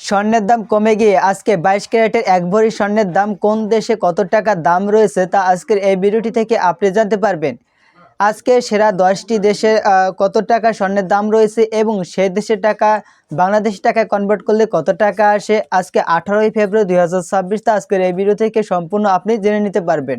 স্বর্ণের দাম কমে গিয়ে আজকে 22 ক্যারেটের এক ভরি স্বর্ণের দাম কোন দেশে কত টাকা দাম রয়েছে তা আজকের এই ভিডিওটি থেকে আপনি জানতে পারবেন। আজকে সেরা 10টি দেশে কত টাকা স্বর্ণের দাম রয়েছে এবং সেই দেশের টাকা বাংলাদেশি টাকায় কনভার্ট করলে কত টাকা আসে আজকে 18ই ফেব্রুয়ারি 2026 তা আজকের এই ভিডিও থেকে সম্পূর্ণ আপনি জেনে নিতে পারবেন।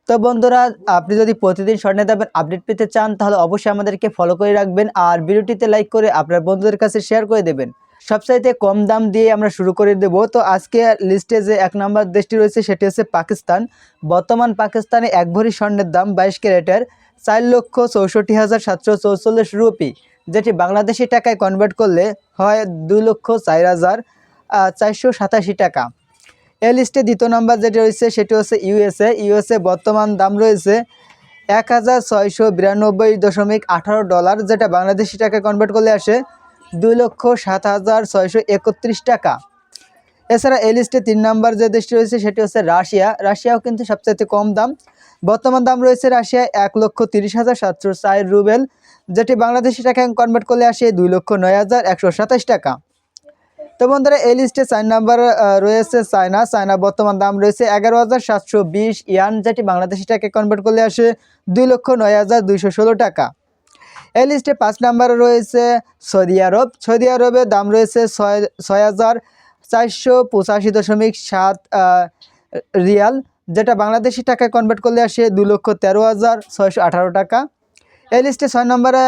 তো বন্ধুরা, আপনি যদি প্রতিদিন স্বর্ণের দামের আপডেট পেতে চান তাহলে অবশ্যই আমাদেরকে ফলো করে রাখবেন আর ভিডিওটিতে লাইক করে আপনার বন্ধুদের কাছে শেয়ার করে দেবেন। সবচাইতে কম দাম দিয়ে আমরা শুরু করে দেব। তো আজকে লিস্টে যে 1 নম্বর দেশটি রয়েছে সেটি হচ্ছে পাকিস্তান। বর্তমান পাকিস্তানে এক ভরি স্বর্ণের দাম 22 ক্যারেটের 4,64,744 রুপি, যেটি বাংলাদেশি টাকায় কনভার্ট করলে হয় 2,04,487 টাকা। এই লিস্টে দ্বিতীয় নম্বর যেটি রয়েছে সেটি হচ্ছে ইউএসএ বর্তমান দাম রয়েছে $1,692.18, যেটা বাংলাদেশি টাকায় কনভার্ট করলে আসে 2,07,631 টাকা। এছাড়া এই লিস্টে 3 নম্বর যে দেশটি রয়েছে সেটি হচ্ছে রাশিয়াও কিন্তু সবচেয়ে কম দাম। বর্তমান দাম রয়েছে রাশিয়ায় 1,30,704 রুবেল, যেটি বাংলাদেশি টাকায় কনভার্ট করলে আসে 2,09,127 টাকা। তো বন্ধুরা, এই লিস্টে 4 নম্বর রয়েছে চায়না বর্তমান দাম রয়েছে 11,720 ইয়ান, যেটি বাংলাদেশি টাকায় কনভার্ট করলে আসে 2,09,216 টাকা। এই লিস্টে 5 নম্বরে রয়েছে সৌদি আরবের দাম রয়েছে 6,485.7 রিয়াল, যেটা বাংলাদেশি টাকায় কনভার্ট করলে আসে 2,13,618 টাকা। এই লিস্টে 6 নম্বরে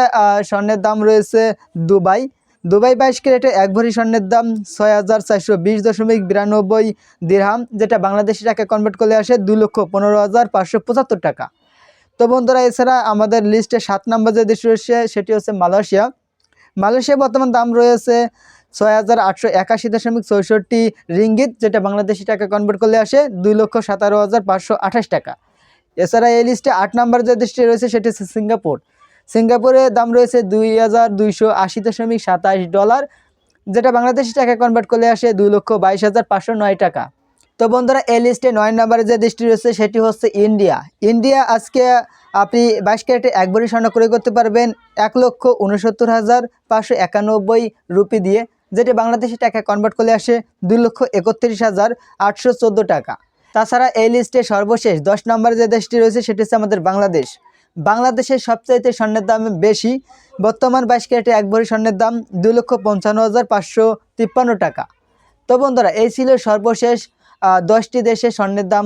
স্বর্ণের দাম রয়েছে দুবাই 22 ক্যারেটে এক ভরি স্বর্ণের দাম 6,420.92 দিরহাম, যেটা বাংলাদেশি টাকায় কনভার্ট করলে আসে 2,15,575 টাকা। তো বন্ধুরা, এছাড়া আমাদের লিস্টে 7 নম্বর যে দেশ রয়েছে সেটি হচ্ছে মালয়েশিয়া বর্তমান দাম রয়েছে 6,881.64 রিঙ্গিত, যেটা বাংলাদেশি টাকা কনভার্ট করলে আসে 2,17,528 টাকা। এছাড়া এই লিস্টে 8 নম্বর যে দেশটি রয়েছে সেটি হচ্ছে সিঙ্গাপুরের দাম রয়েছে $2,280.27, যেটা বাংলাদেশি টাকা কনভার্ট করলে আসে 2,22,509 টাকা। তো বন্ধুরা, এই লিস্টে 9 নম্বরে যে দেশটি রয়েছে সেটি হচ্ছে ইন্ডিয়া আজকে আপনি 22 ক্যারেটে এক ভরি স্বর্ণ ক্রয় করতে পারবেন 1,69,591 রুপি দিয়ে, যেটি বাংলাদেশি টাকায় কনভার্ট করলে আসে 2,31,814 টাকা। তাছাড়া এই লিস্টে সর্বশেষ 10 নম্বরে যে দেশটি রয়েছে সেটি হচ্ছে আমাদের বাংলাদেশের সবচাইতে স্বর্ণের দাম বেশি। বর্তমান 22 ক্যারেটে এক ভরি স্বর্ণের দাম 2,55,553 টাকা। তো বন্ধুরা, এই ছিল সর্বশেষ 10টি দেশের স্বর্ণের দাম।